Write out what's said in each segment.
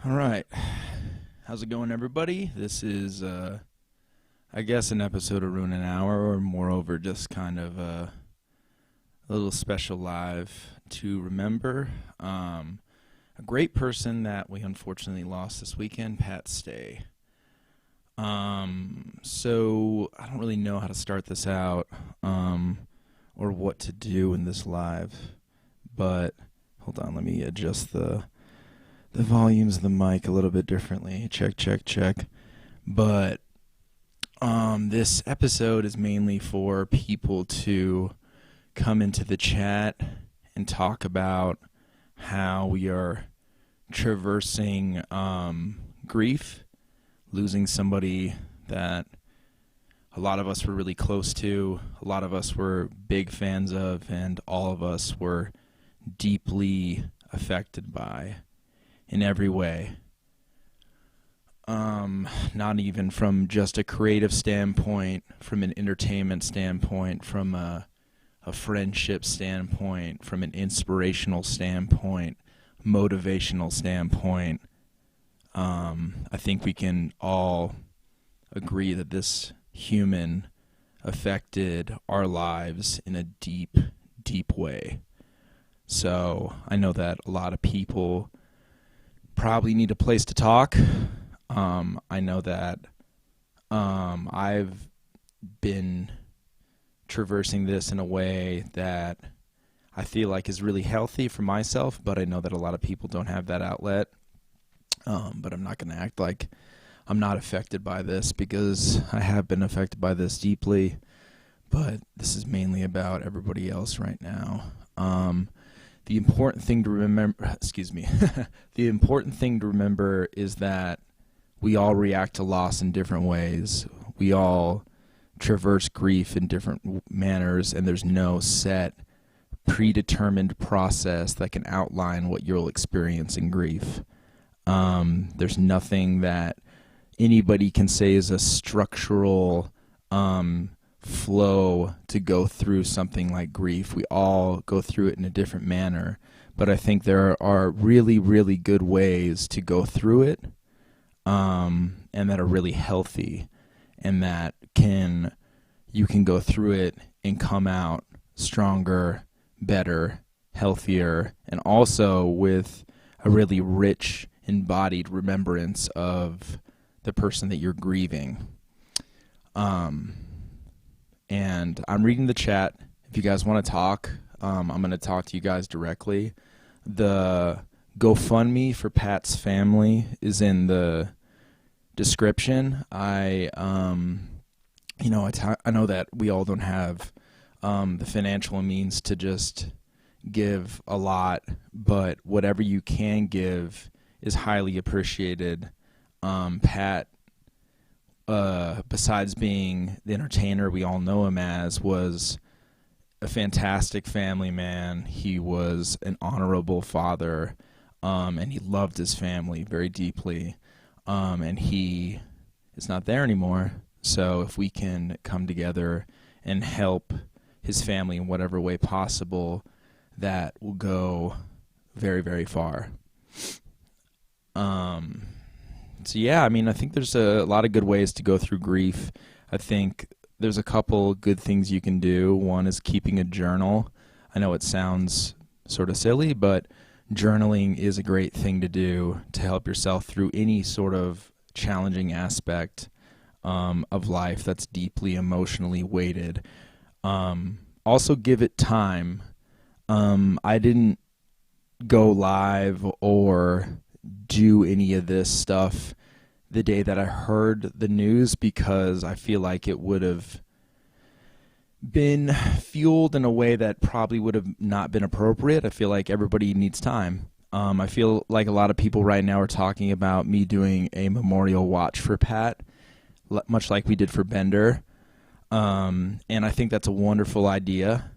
All right. How's it going, everybody? This is, I guess, an episode of Ruin an Hour, or moreover, just kind of a little special live to remember. A great person that we unfortunately lost this weekend, Pat Stay. So I don't really know how to start this out, or what to do in this live, but hold on, let me adjust the volumes of the mic a little bit differently. Check, check, check. But this episode is mainly for people to come into the chat and talk about how we are traversing grief, losing somebody that a lot of us were really close to, a lot of us were big fans of, and all of us were deeply affected by in every way. Not even from just a creative standpoint, from an entertainment standpoint, from a friendship standpoint, from an inspirational standpoint, motivational standpoint. I think we can all agree that this human affected our lives in a deep, deep way. So I know that a lot of people probably need a place to talk. I know that I've been traversing this in a way that I feel like is really healthy for myself, but I know that a lot of people don't have that outlet. But I'm not going to act like I'm not affected by this, because I have been affected by this deeply, but this is mainly about everybody else right now. The important thing to remember, the important thing to remember is that we all react to loss in different ways. We all traverse grief in different manners, and there's no set, predetermined process that can outline what you'll experience in grief. There's nothing that anybody can say is a structural flow to go through something like grief. We all go through it in a different manner, but I think there are really, really good ways to go through it, and that are really healthy, and that you can go through it and come out stronger, better, healthier, and also with a really rich, embodied remembrance of the person that you're grieving. And I'm reading the chat. If you guys want to talk, I'm going to talk to you guys directly. The GoFundMe for Pat's family is in the description. I know that we all don't have the financial means to just give a lot, but whatever you can give is highly appreciated. Pat, besides being the entertainer we all know him as, was a fantastic family man. He was an honorable father, and he loved his family very deeply, and he is not there anymore. So if we can come together and help his family in whatever way possible, that will go very, very far. So yeah, I mean, I think there's a lot of good ways to go through grief. I think there's a couple good things you can do. One is keeping a journal. I know it sounds sort of silly, but journaling is a great thing to do to help yourself through any sort of challenging aspect of life that's deeply emotionally weighted. Also give it time. I didn't go live or do any of this stuff the day that I heard the news, because I feel like it would have been fueled in a way that probably would have not been appropriate. I feel like everybody needs time. I feel like a lot of people right now are talking about me doing a memorial watch for Pat, much like we did for Bender. And I think that's a wonderful idea.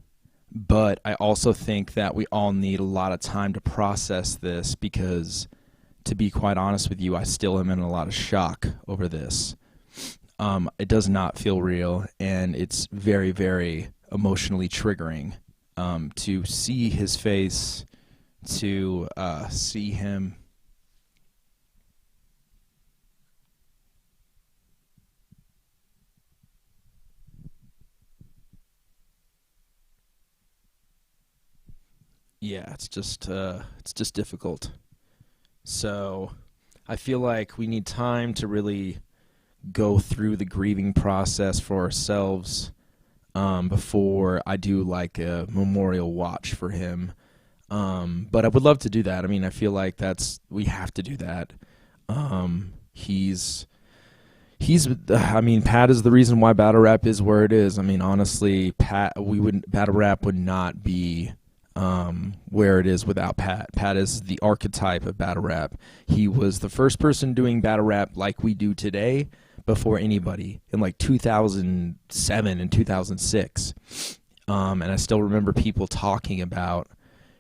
But I also think that we all need a lot of time to process this, because, to be quite honest with you, I still am in a lot of shock over this. It does not feel real, and it's very, very emotionally triggering to see his face, to see him Yeah, it's just difficult. So I feel like we need time to really go through the grieving process for ourselves before I do like a memorial watch for him. But I would love to do that. I mean, I feel like we have to do that. He's I mean, Pat is the reason why battle rap is where it is. I mean, honestly, battle rap would not be where it is without Pat. Pat is the archetype of battle rap. He was the first person doing battle rap like we do today before anybody in like 2007 and 2006. And I still remember people talking about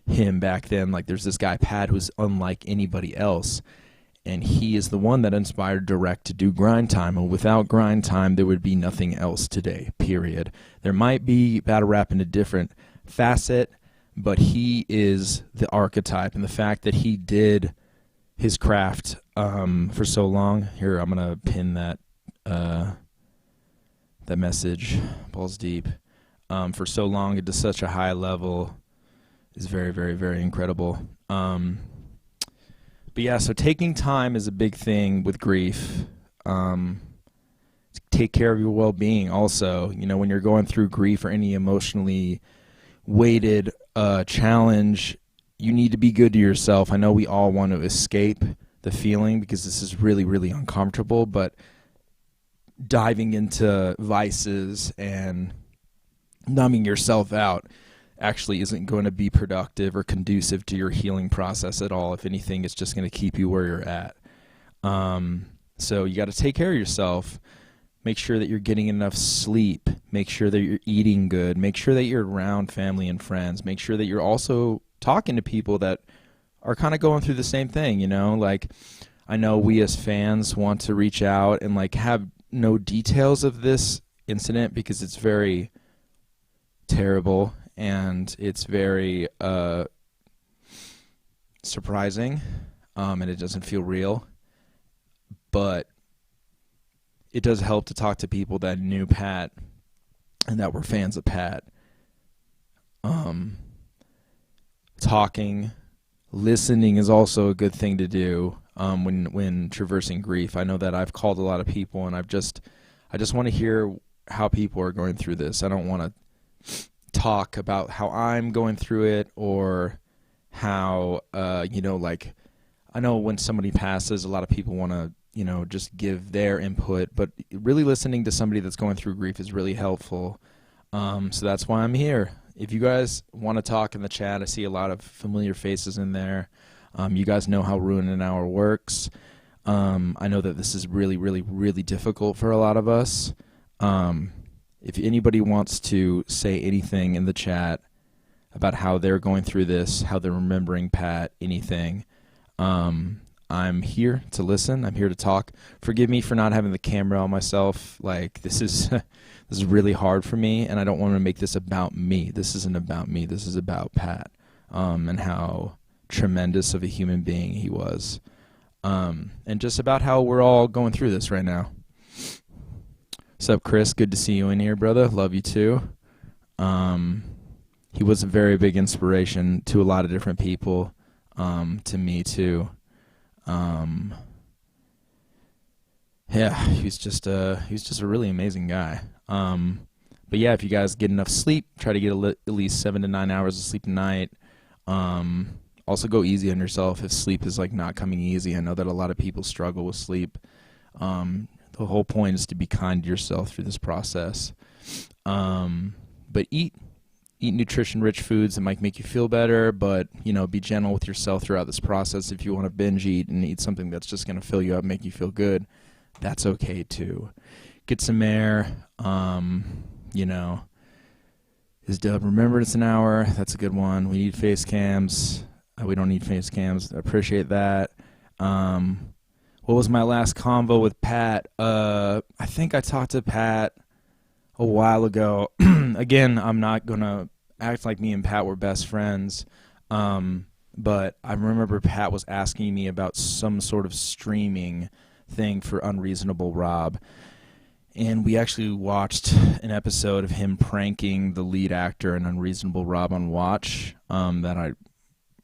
him back then. Like, there's this guy, Pat, who's unlike anybody else. And he is the one that inspired Direct to do Grind Time. And without Grind Time, there would be nothing else today, period. There might be battle rap in a different facet, but he is the archetype. And the fact that he did his craft for so long. Here, I'm going to pin that message, balls deep, for so long at such a high level is very, very, very incredible. But yeah, so taking time is a big thing with grief. Take care of your well-being also. You know, when you're going through grief or any emotionally weighted challenge, you need to be good to yourself. I know we all want to escape the feeling because this is really, really uncomfortable, but diving into vices and numbing yourself out actually isn't going to be productive or conducive to your healing process at all. If anything, it's just going to keep you where you're at. So you got to take care of yourself. Make sure that you're getting enough sleep. Make sure that you're eating good. Make sure that you're around family and friends. Make sure that you're also talking to people that are kind of going through the same thing, you know? Like, I know we as fans want to reach out and like have no details of this incident because it's very terrible and it's very surprising, and it doesn't feel real. But it does help to talk to people that knew Pat and that were fans of Pat. Talking, listening is also a good thing to do when traversing grief. I know that I've called a lot of people, and I just want to hear how people are going through this. I don't want to talk about how I'm going through it or how, like, I know when somebody passes, a lot of people want to, just give their input, but really listening to somebody that's going through grief is really helpful. So that's why I'm here. If you guys want to talk in the chat, I see a lot of familiar faces in there. You guys know how Ruin an Hour works. I know that this is really, really, really difficult for a lot of us. If anybody wants to say anything in the chat about how they're going through this, how they're remembering Pat, anything, I'm here to listen. I'm here to talk. Forgive me for not having the camera on myself. Like, this is this is really hard for me, and I don't want to make this about me. This isn't about me. This is about Pat, and how tremendous of a human being he was, and just about how we're all going through this right now. What's up, Chris? Good to see you in here, brother. Love you too. He was a very big inspiration to a lot of different people, to me too. Yeah, he's just a really amazing guy. But yeah, if you guys get enough sleep, try to get at least 7 to 9 hours of sleep a night. Also go easy on yourself if sleep is like not coming easy. I know that a lot of people struggle with sleep. The whole point is to be kind to yourself through this process. But eat nutrition-rich foods that might make you feel better, but, be gentle with yourself throughout this process. If you want to binge eat and eat something that's just going to fill you up, make you feel good, that's okay too. Get some air. Is Dub remembered it's an hour? That's a good one. We need face cams. We don't need face cams. I appreciate that. What was my last convo with Pat? I think I talked to Pat a while ago. Again, I'm not going to act like me and Pat were best friends. But I remember Pat was asking me about some sort of streaming thing for Unreasonable Rob. And we actually watched an episode of him pranking the lead actor in Unreasonable Rob on Watch that I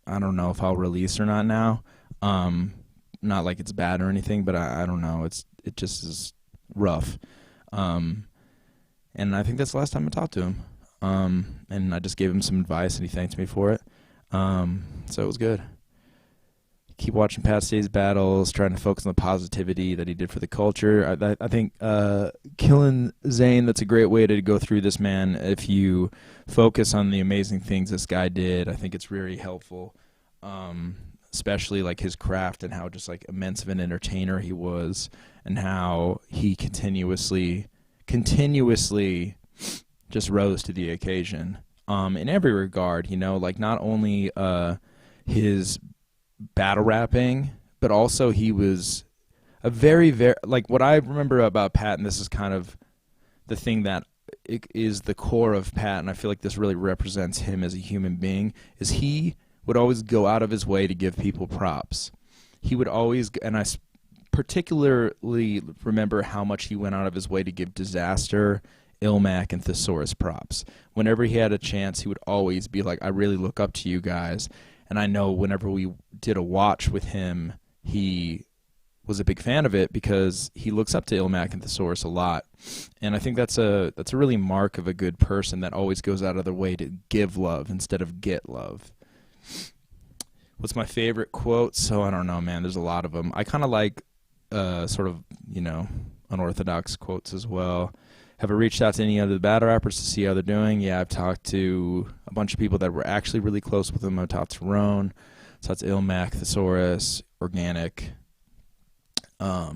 I don't know if I'll release or not now. Um, Not like it's bad or anything, but I don't know. It just is rough. Um, and I think that's the last time I talked to him. And I just gave him some advice, and he thanked me for it. So it was good. Keep watching Pat Stay's battles, trying to focus on the positivity that he did for the culture. I think killing Zayn, that's a great way to go through this, man. If you focus on the amazing things this guy did, I think it's really helpful, especially like his craft and how just like immense of an entertainer he was, and how he continuously just rose to the occasion in every regard, like not only his battle rapping, but also he was a very, very, like what I remember about Pat, and this is kind of the thing that is the core of Pat, and I feel like this really represents him as a human being, is he would always go out of his way to give people props. He would always, and I particularly remember how much he went out of his way to give Disaster, Ilmac, and Thesaurus props. Whenever he had a chance, he would always be like, I really look up to you guys. And I know whenever we did a watch with him, he was a big fan of it because he looks up to Ilmac and Thesaurus a lot. And I think that's a really mark of a good person that always goes out of their way to give love instead of get love. What's my favorite quote? So I don't know, man. There's a lot of them. I kind of like sort of, unorthodox quotes as well. Have I reached out to any other battle rappers to see how they're doing? Yeah, I've talked to a bunch of people that were actually really close with them. I've talked to Roan, talked to Ilmac, Thesaurus, Organic. A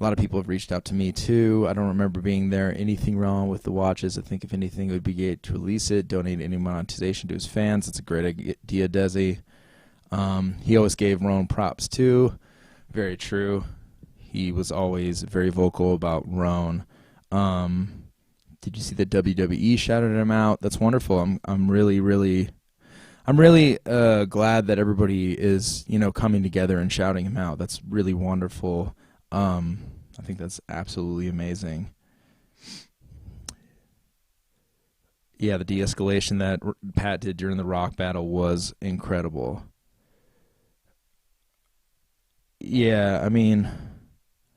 lot of people have reached out to me too. I don't remember being there. Anything wrong with the watches? I think if anything, it would be great to release it, donate any monetization to his fans. That's a great idea, Dizzy. He always gave Roan props too. Very true. He was always very vocal about Roan. Did you see that WWE shouted him out? That's wonderful. I'm really glad that everybody is, coming together and shouting him out. That's really wonderful. I think that's absolutely amazing. Yeah, the de-escalation that Pat did during the Rock battle was incredible. Yeah, I mean,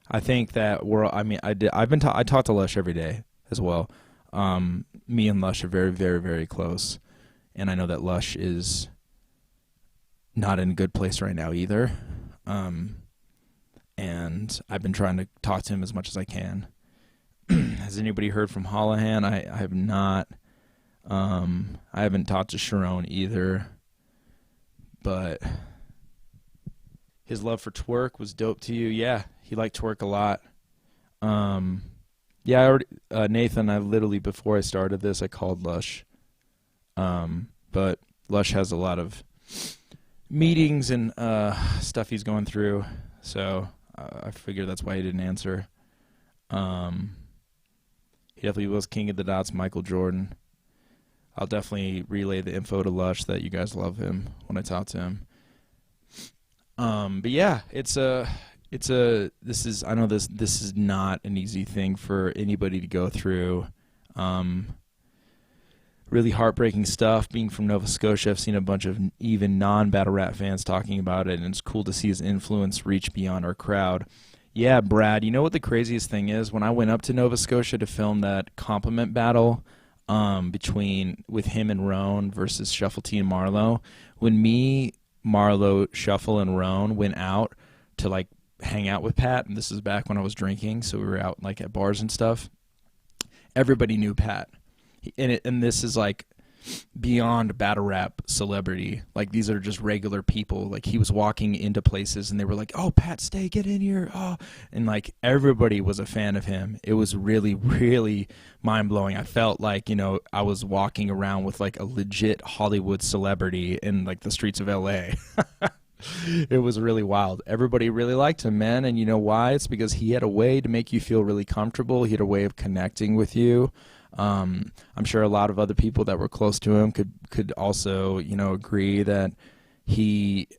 I think that I talk to Lush every day as well. Me and Lush are very, very, very close, and I know that Lush is not in a good place right now either. And I've been trying to talk to him as much as I can. Has anybody heard from Holohan? I have not. I haven't talked to Sharon either, but his love for Twerk was dope to you. Yeah, he liked Twerk a lot. Yeah, I already, Nathan, I literally, before I started this, I called Lush. But Lush has a lot of meetings and stuff he's going through, so I figured that's why he didn't answer. He definitely was king of the dots, Michael Jordan. I'll definitely relay the info to Lush that you guys love him when I talk to him. But yeah, I know this is not an easy thing for anybody to go through. Really heartbreaking stuff. Being from Nova Scotia, I've seen a bunch of even non-battle rap fans talking about it, and it's cool to see his influence reach beyond our crowd. Yeah, Brad, you know what the craziest thing is? When I went up to Nova Scotia to film that compliment battle with him and Roan versus Shuffle T and Marlowe, when me, Marlowe, Shuffle, and Roan went out to like hang out with Pat, and this is back when I was drinking, so we were out like at bars and stuff, everybody knew Pat. And this is like beyond battle rap celebrity. Like, these are just regular people. Like, he was walking into places and they were like, oh, Pat Stay, get in here. Oh, and like everybody was a fan of him. It was really, really mind-blowing. I felt like, I was walking around with like a legit Hollywood celebrity in like the streets of LA. It was really wild. Everybody really liked him, man. And you know why? It's because he had a way to make you feel really comfortable. He had a way of connecting with you. I'm sure a lot of other people that were close to him could also, agree that he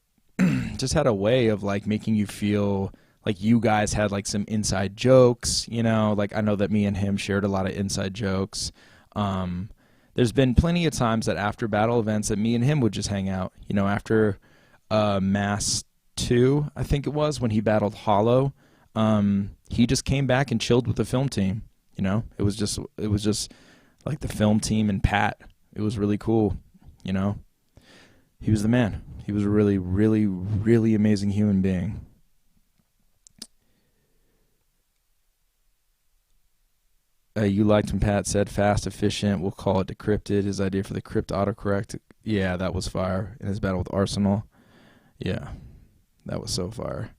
just had a way of like making you feel like you guys had like some inside jokes, like I know that me and him shared a lot of inside jokes, there's been plenty of times that after battle events that me and him would just hang out. You know, after Mass 2, I think it was, when he battled Hollow, he just came back and chilled with the film team. You know, it was just like the film team and Pat. It was really cool, you know. He was the man. He was a really, really, really amazing human being. You liked when Pat said fast, efficient, we'll call it decrypted. His idea for the crypt autocorrect. Yeah, that was fire. In his battle with Arsenal. Yeah, that was so fire.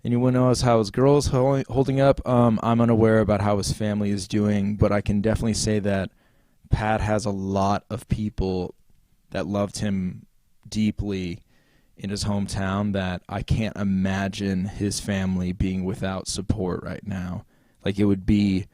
Anyone knows how his girl's holding up? I'm unaware about how his family is doing, but I can definitely say that Pat has a lot of people that loved him deeply in his hometown that I can't imagine his family being without support right now. Like, it would be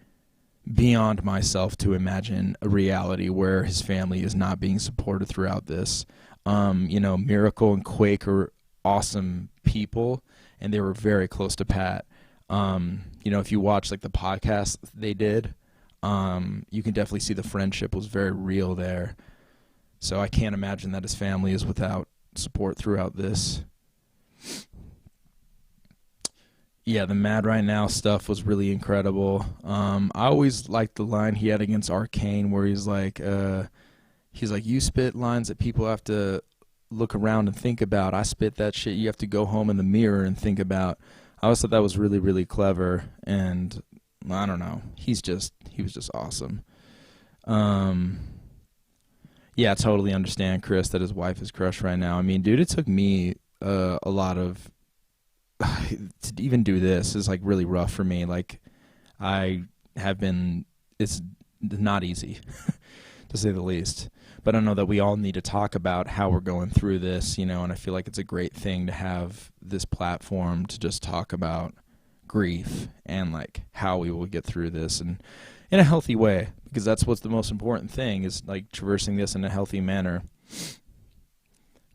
beyond myself to imagine a reality where his family is not being supported throughout this. You know, Miracle and Quake are awesome people, and they were very close to Pat. You know, if you watch like the podcast they did, you can definitely see the friendship was very real there. So I can't imagine that his family is without support throughout this. Yeah, the Mad Right Now stuff was really incredible. I always liked the line he had against Arcane where he's like, you spit lines that people have to look around and think about. I spit that shit you have to go home in the mirror and think about. I always thought that was really, really clever, and I don't know. He was just awesome. Yeah, I totally understand, Chris, that his wife is crushed right now. I mean, dude, it took me a lot of to even do this is like really rough for me. Like, it's not easy to say the least. But I know that we all need to talk about how we're going through this, you know, and I feel like it's a great thing to have this platform to just talk about grief and like how we will get through this and in a healthy way, because that's what's the most important thing, is like traversing this in a healthy manner.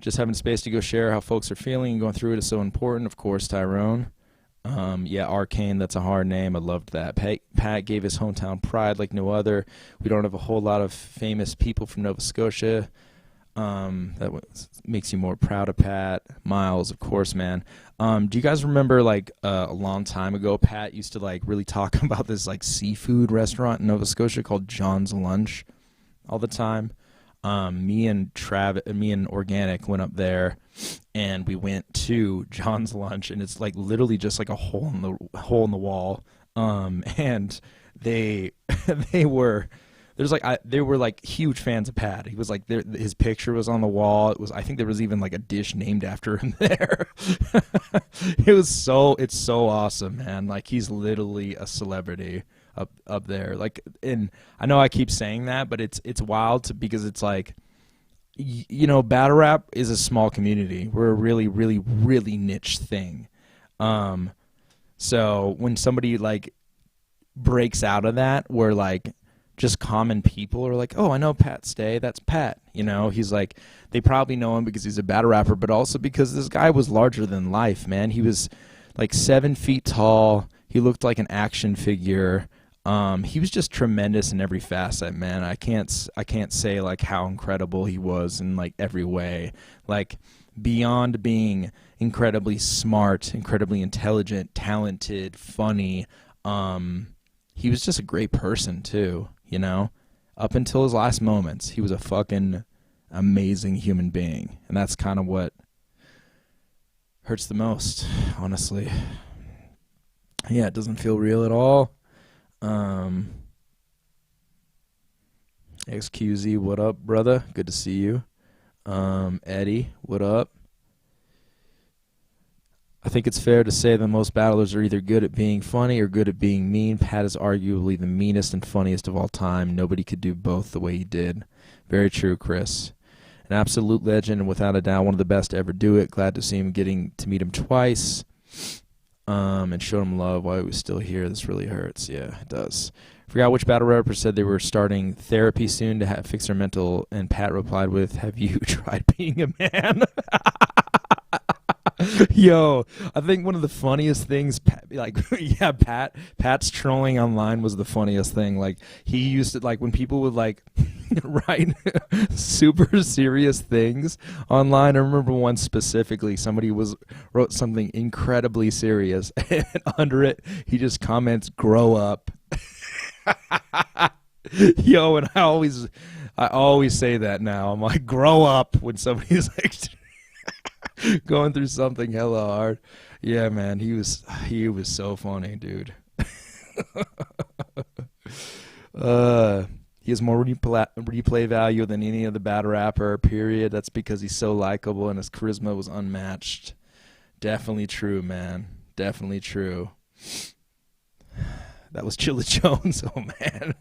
Just having space to go share how folks are feeling and going through it is so important. Of course, Tyrone. Yeah, Arcane, that's a hard name. I loved that. Pat gave his hometown pride like no other. We don't have a whole lot of famous people from Nova Scotia. Makes you more proud of Pat. Miles, of course, man. Do you guys remember, like, a long time ago, Pat used to, like, really talk about this, like, seafood restaurant in Nova Scotia called John's Lunch all the time? Me and Organic went up there, and we went to John's Lunch, and it's like literally just like a hole in the wall. And they they were like huge fans of Pat. He was like his picture was on the wall. I think there was even like a dish named after him there. It's so awesome, man. Like, he's literally a celebrity up there. Like, and I know I keep saying that, but it's wild because it's like, you know, battle rap is a small community. We're a really, really, really niche thing. So when somebody like breaks out of that, where like just common people are like, oh, I know Pat Stay, that's Pat. You know, he's like, they probably know him because he's a battle rapper, but also because this guy was larger than life, man. He was like 7 feet tall. He looked like an action figure. He was just tremendous in every facet, man. I can't say like how incredible he was in like every way. Like, beyond being incredibly smart, incredibly intelligent, talented, funny, he was just a great person too, you know? Up until his last moments, he was a fucking amazing human being. And that's kind of what hurts the most, honestly. Yeah, it doesn't feel real at all. XQZ, what up, brother? Good to see you. Eddie, what up? I think it's fair to say that most battlers are either good at being funny or good at being mean. Pat is arguably the meanest and funniest of all time. Nobody could do both the way he did. Very true, Chris. An absolute legend, and without a doubt one of the best to ever do it. Glad to see him getting to meet him twice. And showed him love while he was still here. This really hurts. Yeah, it does. Forgot which battle rapper said they were starting therapy soon to fix their mental, and Pat replied with, have you tried being a man? Yo, I think one of the funniest things, like, yeah, Pat's trolling online was the funniest thing. Like, he used to, like, when people would, like, write super serious things online. I remember one specifically, somebody wrote something incredibly serious, and under it, he just comments, "Grow up." Yo, and I always say that now. I'm like, grow up when somebody's like going through something hella hard. Yeah, man, he was so funny, dude. He has more replay value than any other battle rapper, period. That's because he's so likable and his charisma was unmatched. Definitely true, man. Definitely true. That was Chilla Jones. Oh, man.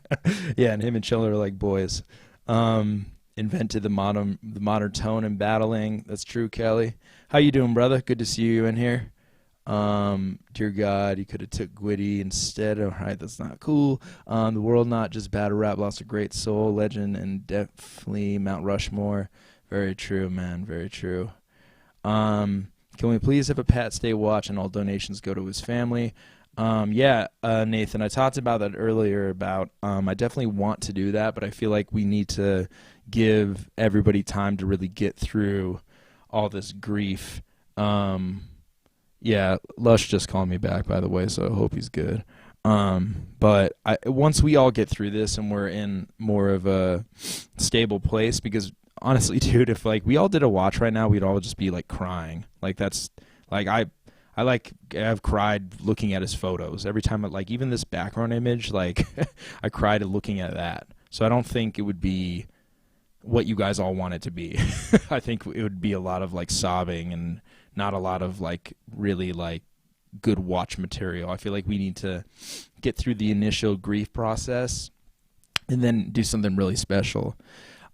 Yeah, and him and Chilla are like boys. Invented the modern tone in battling. That's true, Kelly. How you doing, brother? Good to see you in here. Dear God, you could have took Gwitty instead. All right, that's not cool. The world, not just battle rap, lost a great soul, legend, and definitely Mount Rushmore. Very true, man. Very true. Can we please have a Pat Stay watch and all donations go to his family? Yeah, Nathan, I talked about that earlier about I definitely want to do that, but I feel like we need to give everybody time to really get through all this grief. Yeah, Lush just called me back, by the way, so I hope he's good. But once we all get through this and we're in more of a stable place, because honestly, dude, if like we all did a watch right now, we'd all just be like crying. Like that's like I've cried looking at his photos every time. Like even this background image, like I cried looking at that. So I don't think it would be what you guys all want it to be. I think it would be a lot of like sobbing and not a lot of like really like good watch material. I feel like we need to get through the initial grief process and then do something really special.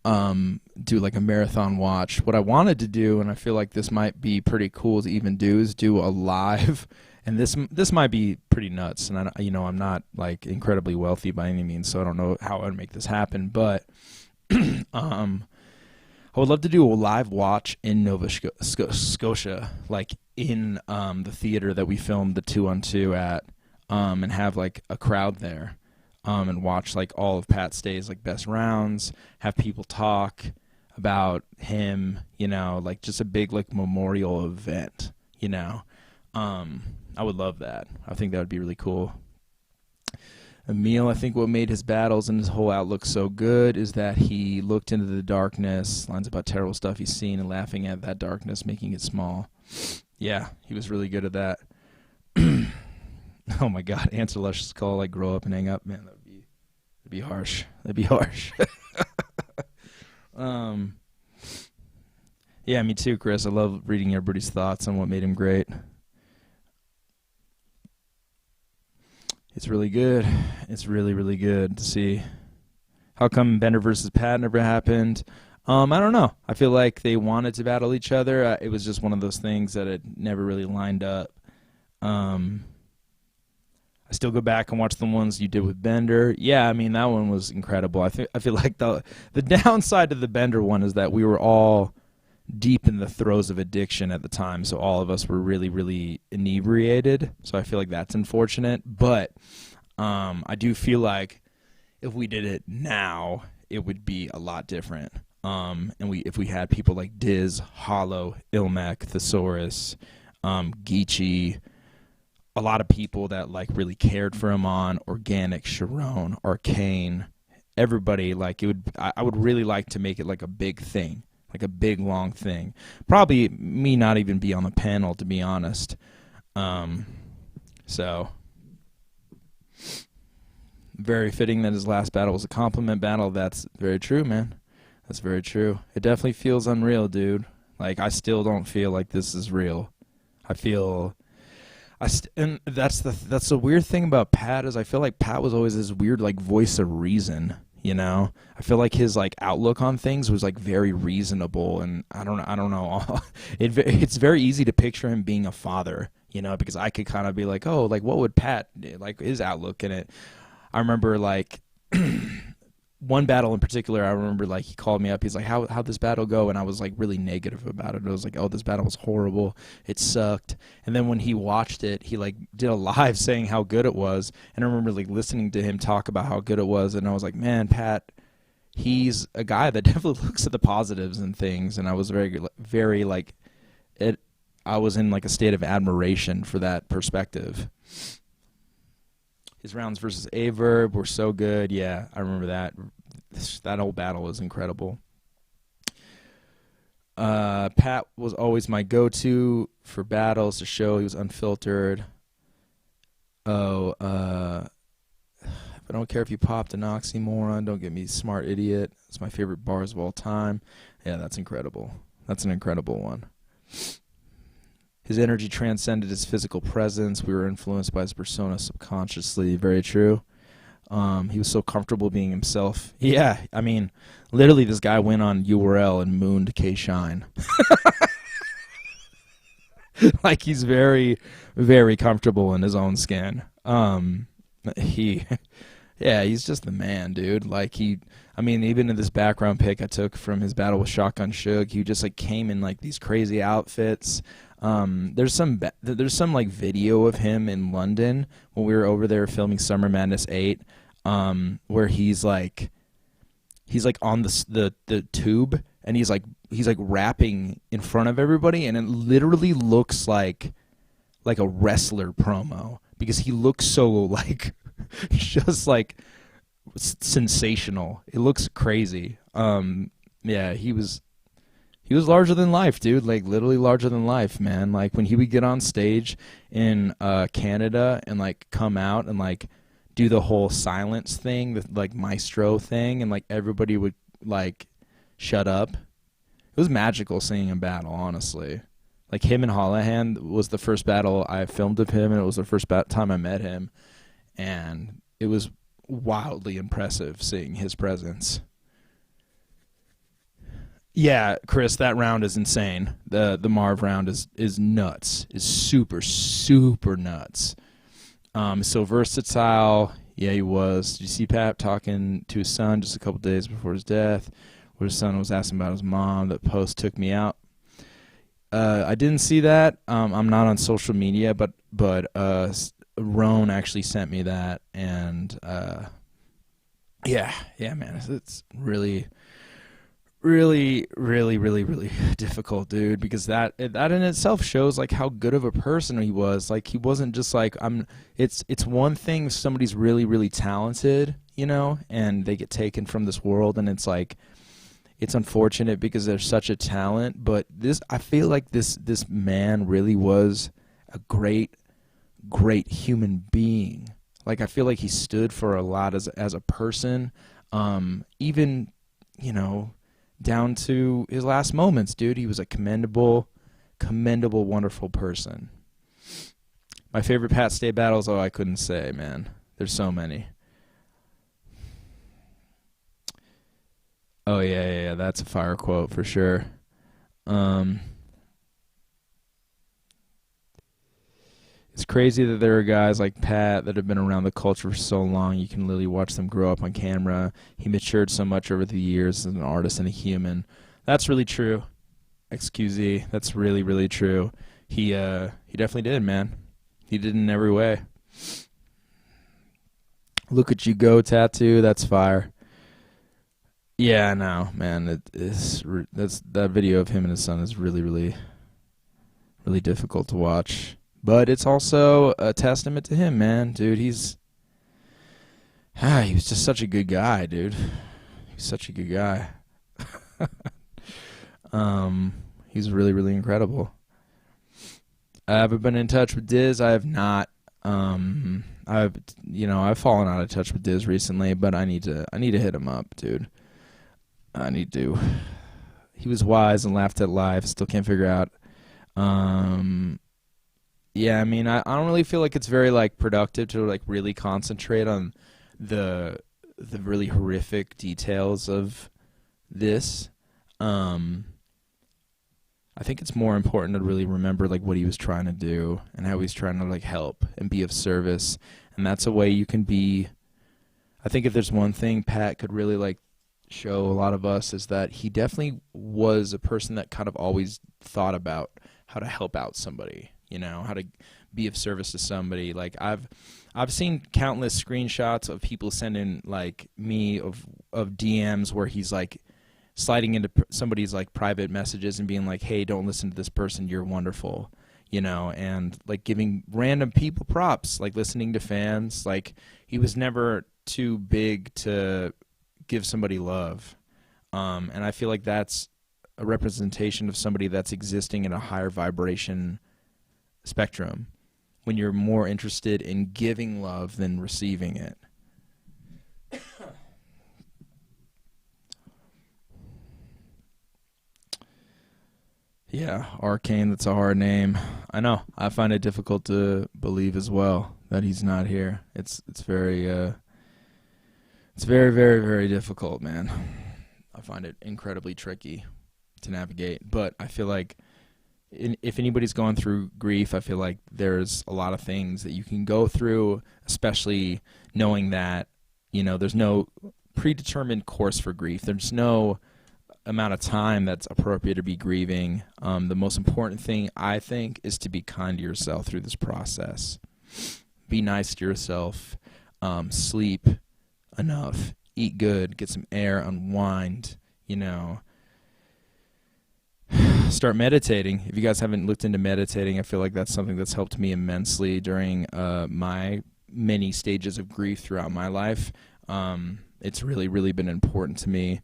Do like a marathon watch. What I wanted to do, and I feel like this might be pretty cool to even do, is do a live. And this might be pretty nuts. And I'm not like incredibly wealthy by any means, so I don't know how I would make this happen. But I would love to do a live watch in Nova Scotia, like in the theater that we filmed the 2-on-2 at, and have like a crowd there. And watch like all of Pat Stay's like best rounds, have people talk about him, like just a big like memorial event, I would love that. I think that would be really cool. Emil, I think what made his battles and his whole outlook so good is that he looked into the darkness, lines about terrible stuff he's seen, and laughing at that darkness, making it small. Yeah, he was really good at that. Oh my God, answer Lush's call, like grow up and hang up. Man, that'd be harsh. That'd be harsh. Yeah, me too, Chris. I love reading everybody's thoughts on what made him great. It's really good. It's really, really good to see. How come Bender versus Pat never happened? I don't know. I feel like they wanted to battle each other. It was just one of those things that it never really lined up. I still go back and watch the ones you did with Bender. Yeah, I mean, that one was incredible. I feel like the downside to the Bender one is that we were all deep in the throes of addiction at the time, so all of us were really, really inebriated. So I feel like that's unfortunate. But I do feel like if we did it now, it would be a lot different. And if we had people like Dizz, Hollow, Ilmek, Thesaurus, Geechee, a lot of people that like really cared for him on Organic, Sharon, Arcane, everybody, like it would. I would really like to make it like a big thing, like a big long thing. Probably me not even be on the panel, to be honest. So very fitting that his last battle was a compliment battle. That's very true, man. That's very true. It definitely feels unreal, dude. Like I still don't feel like this is real. I feel. And that's the weird thing about Pat is I feel like Pat was always this weird like voice of reason, I feel like his like outlook on things was like very reasonable, and I don't know. It's very easy to picture him being a father, because I could kind of be like, oh, like what would Pat do? Like his outlook in it. I remember like one battle in particular, I remember like he called me up. He's like, how'd this battle go? And I was like really negative about it. I was like, oh, this battle was horrible. It sucked. And then when he watched it, he like did a live saying how good it was. And I remember like listening to him talk about how good it was. And I was like, man, Pat, he's a guy that definitely looks at the positives and things. And I was very like it. I was in like a state of admiration for that perspective. His rounds versus Averb were so good. Yeah, I remember that. That whole battle was incredible. Pat was always my go-to for battles to show he was unfiltered. Oh, I don't care if you popped an oxymoron. Don't get me smart idiot. It's my favorite bars of all time. Yeah, that's incredible. That's an incredible one. His energy transcended his physical presence. We were influenced by his persona subconsciously. Very true. He was so comfortable being himself. Yeah, I mean, literally this guy went on URL and mooned K-Shine. Like he's very, very comfortable in his own skin. Yeah, he's just the man, dude. Like I mean, even in this background pic I took from his battle with Shotgun Suge, he just like came in like these crazy outfits. There's some like video of him in London when we were over there filming Summer Madness 8, where he's like on the tube and he's like rapping in front of everybody, and it literally looks like a wrestler promo because he looks so like just like sensational. It looks crazy. Yeah, he was larger than life, dude. Like literally larger than life, man. Like when he would get on stage in Canada and like come out and like do the whole silence thing, the like maestro thing, and like everybody would like shut up. It was magical seeing him battle, honestly. Like him and Holohan was the first battle I filmed of him, and it was the first time I met him, and it was wildly impressive seeing his presence. Yeah, Chris, that round is insane. The Marv round is nuts. Is super, super nuts. So versatile. Yeah, he was. Did you see Pat talking to his son just a couple days before his death, where his son was asking about his mom? That post took me out. I didn't see that. I'm not on social media, but Roan actually sent me that, and yeah, man, it's really difficult, dude, because that in itself shows like how good of a person he was. Like he wasn't just like it's one thing if somebody's really talented, you know, and they get taken from this world, and it's like it's unfortunate because they're such a talent, but I feel like this man really was a great human being. Like I feel like he stood for a lot as a person, even, you know, down to his last moments, dude. He was a commendable, wonderful person. My favorite Pat Stay battles, I couldn't say, man. There's so many. Oh, yeah, that's a fire quote for sure. It's crazy that there are guys like Pat that have been around the culture for so long. You can literally watch them grow up on camera. He matured so much over the years as an artist and a human. That's really true. XQZ, that's really true. He definitely did, man. He did in every way. Look at you go tattoo. That's fire. Yeah, no, man. That video of him and his son is really difficult to watch. But it's also a testament to him, man. Dude, he was just such a good guy, dude. He's such a good guy. He's really incredible. I've been in touch with Dizz. I have not. I've fallen out of touch with Dizz recently, but I need to hit him up, dude. I need to. He was wise and laughed at life. Still can't figure out. Yeah, I mean, I don't really feel like it's very like productive to like really concentrate on the really horrific details of this. I think it's more important to really remember like what he was trying to do and how he's trying to like help and be of service, and that's a way you can be. I think if there's one thing Pat could really like show a lot of us is that he definitely was a person that kind of always thought about how to help out somebody, you know, how to be of service to somebody. Like I've seen countless screenshots of people sending like me of DMs where he's like sliding into somebody's like private messages and being like, "Hey, don't listen to this person, you're wonderful." You know, and like giving random people props, like listening to fans. Like he was never too big to give somebody love. And I feel like that's a representation of somebody that's existing in a higher vibration spectrum, when you're more interested in giving love than receiving it. Yeah, Arcane, that's a hard name. I know. I find it difficult to believe as well that he's not here. It's very very, very difficult, man. I find it incredibly tricky to navigate. But I feel like if anybody's going through grief, I feel like there's a lot of things that you can go through, especially knowing that, you know, there's no predetermined course for grief. There's no amount of time that's appropriate to be grieving. The most important thing, I think, is to be kind to yourself through this process. Be nice to yourself. Sleep enough, eat good, get some air, unwind, you know. Start meditating. If you guys haven't looked into meditating, I feel like that's something that's helped me immensely during my many stages of grief throughout my life. It's really been important to me.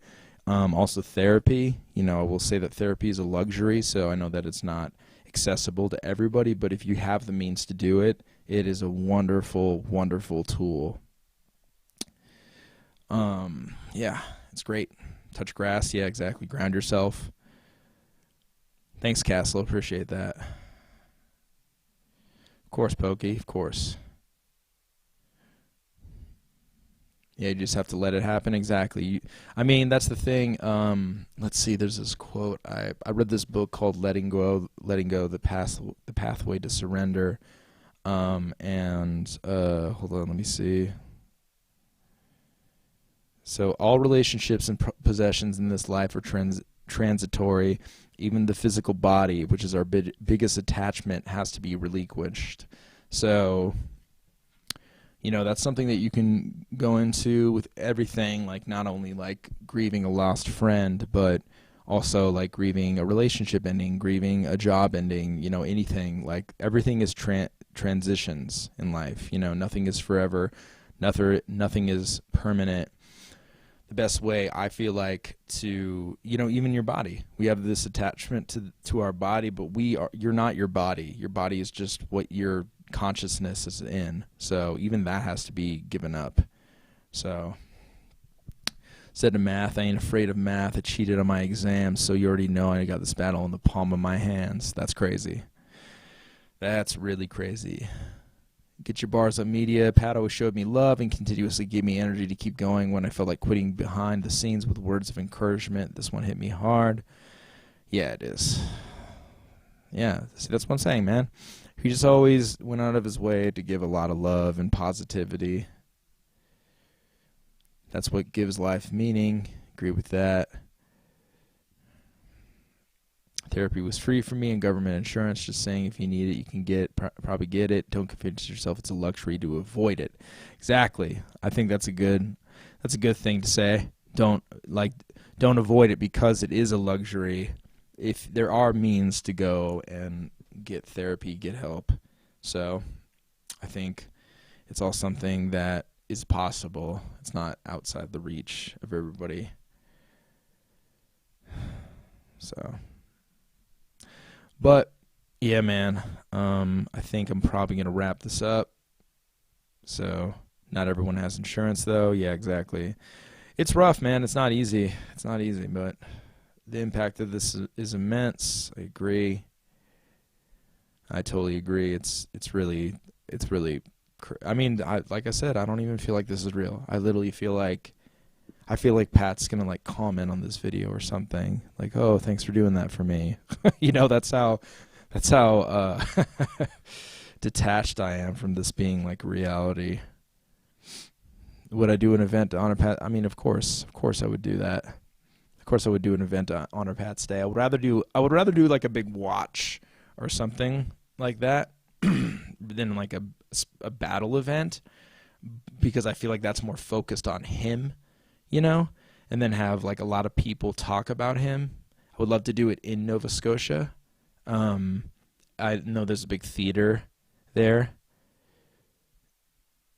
Also therapy, you know, I will say that therapy is a luxury, so I know that it's not accessible to everybody, but if you have the means to do it, it is a wonderful tool. Yeah, it's great. Touch grass, yeah, exactly. Ground yourself. Thanks, Castle, appreciate that. Of course, Pokey, of course. Yeah, you just have to let it happen, exactly. I mean, that's the thing. Let's see, there's this quote. I read this book called Letting Go, the Pathway to Surrender. Hold on, let me see. So all relationships and possessions in this life are transitory. Even the physical body, which is our biggest attachment, has to be relinquished. So, you know, that's something that you can go into with everything, like not only like grieving a lost friend, but also like grieving a relationship ending, grieving a job ending, you know, anything. Like everything is transitions in life. You know, nothing is forever. Nothing is permanent. The best way, I feel like, to, you know, even your body. We have this attachment to our body, but you're not your body. Your body is just what your consciousness is in. So even that has to be given up. So said to math, I ain't afraid of math. I cheated on my exams, so you already know I got this battle in the palm of my hands. That's crazy. That's really crazy. Get your bars on media. Pat always showed me love and continuously gave me energy to keep going when I felt like quitting behind the scenes with words of encouragement. This one hit me hard. Yeah, it is. Yeah, see, that's what I'm saying, man. He just always went out of his way to give a lot of love and positivity. That's what gives life meaning. Agree with that. Therapy was free for me, and government insurance, just saying if you need it, you can probably get it. Don't convince yourself it's a luxury to avoid it. Exactly. I think that's a good thing to say. Don't avoid it because it is a luxury. If there are means to go and get therapy, get help. So I think it's all something that is possible. It's not outside the reach of everybody. So, but yeah, man, I think I'm probably going to wrap this up. So not everyone has insurance though. Yeah, exactly. It's rough, man. It's not easy. It's not easy, but the impact of this is immense. I agree. I totally agree. It's really I mean, like I said, I don't even feel like this is real. I literally feel like Pat's gonna like comment on this video or something. Like, oh, thanks for doing that for me. You know, that's how detached I am from this being like reality. Would I do an event to honor Pat? I mean, of course I would do that. Of course I would do an event to honor Pat's Day. I would rather do like a big watch or something like that than like a battle event, because I feel like that's more focused on him, you know, and then have like a lot of people talk about him. I would love to do it in Nova Scotia. I know there's a big theater there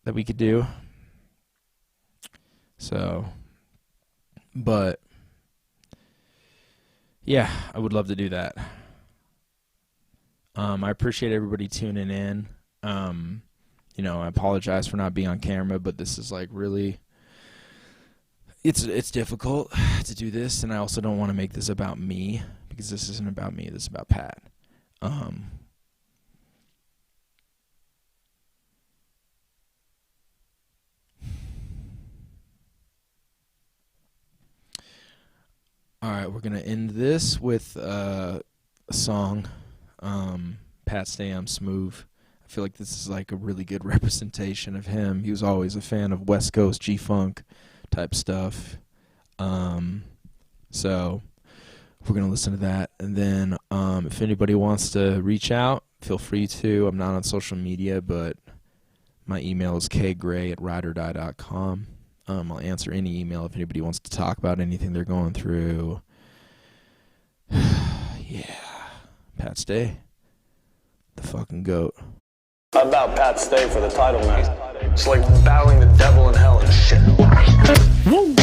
that we could do. So, but yeah, I would love to do that. I appreciate everybody tuning in. You know, I apologize for not being on camera, but this is like really, it's difficult to do this, and I also don't want to make this about me, because this isn't about me. This is about Pat. All right, we're gonna end this with a song, Pat's Day, I'm Smooth. I feel like this is like a really good representation of him. He was always a fan of West Coast G-Funk type stuff. So we're going to listen to that. And then if anybody wants to reach out, feel free to. I'm not on social media, but my email is kgray@rideordie.com. I'll answer any email if anybody wants to talk about anything they're going through. Yeah. Pat's Day. The fucking GOAT. About Pat's Day for the title match. It's like battling the devil in hell and shit. Woo!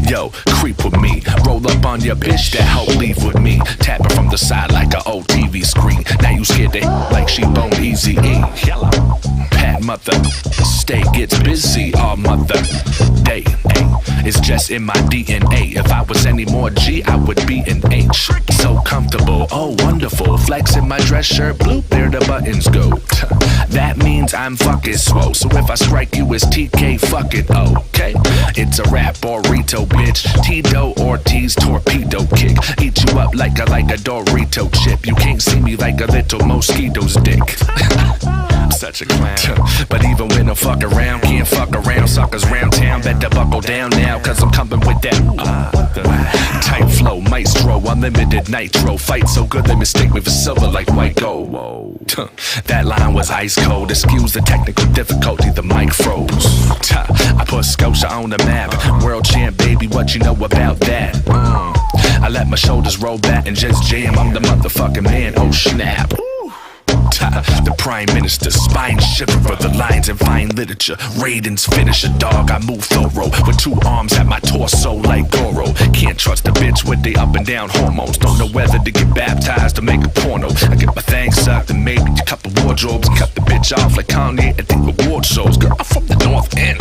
Yo, creep with me. Roll up on your bitch that help leave with me. Tap her from the side like an old TV screen. Now you scared they like she bone easy E. Pat mother, stay gets busy all mother day. It's just in my DNA. If I was any more G, I would be an H. So comfortable, oh wonderful. Flex in my dress shirt, blue, there the buttons go. That means I'm fucking swole. So if I strike you as TK, fuck it, okay? It's a rap burrito, bitch. Tito Ortiz torpedo kick. Eat you up like a Dorito chip. You can't see me like a little mosquito's dick. I'm such a clown. But even when I fuck around, can't fuck around. Suckers round town, better buckle down now, cause I'm coming with that tight flow, maestro, unlimited nitro. Fight so good they mistake me for silver like white gold. That line was ice cold. Excuse the technical difficulty, the mic froze. I put Scotia on the map. World champ, baby, what you know about that? I let my shoulders roll back and just jam. I'm the motherfucking man, oh snap. The prime minister, spine shiver the lines in fine literature. Raiden's finisher, dog, I move thorough with two arms at my torso like Goro. Can't trust a bitch with the up and down hormones. Don't know whether to get baptized or make a porno. I get my thing sucked and maybe a couple wardrobes and cut the bitch off like Kanye at the award shows. Girl, I'm from the North End.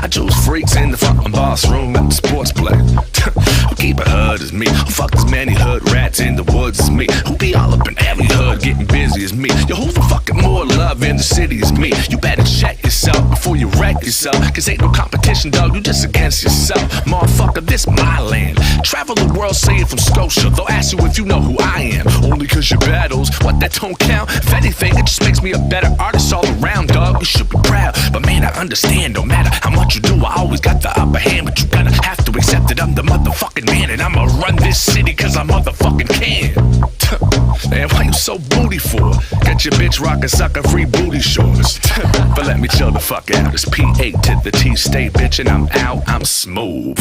I choose freaks in the fucking boss room at the sports play. Who keep a hood as me? Who fuck as many hood rats in the woods as me? Who be all up in every hood getting busy as me? Yo, who the fucking more love in the city as me? You better check yourself before you wreck yourself, cause ain't no competition, dog, you just against yourself. Motherfucker, this my land. Travel the world, say it from Scotia. They'll ask you if you know who I am. Only cause your battles, what, that don't count? If anything, it just makes me a better artist all around, dog. You should be proud, but man, I understand. No matter how much you do, I always got the upper hand. But you gotta have to accept that I'm the motherfucking man, and I'ma run this city cause I motherfucking can. Man, why you so booty for? Got your bitch rockin' sucker free booty shorts. But let me chill the fuck out. It's P8 to the T state, bitch, and I'm out, I'm smooth.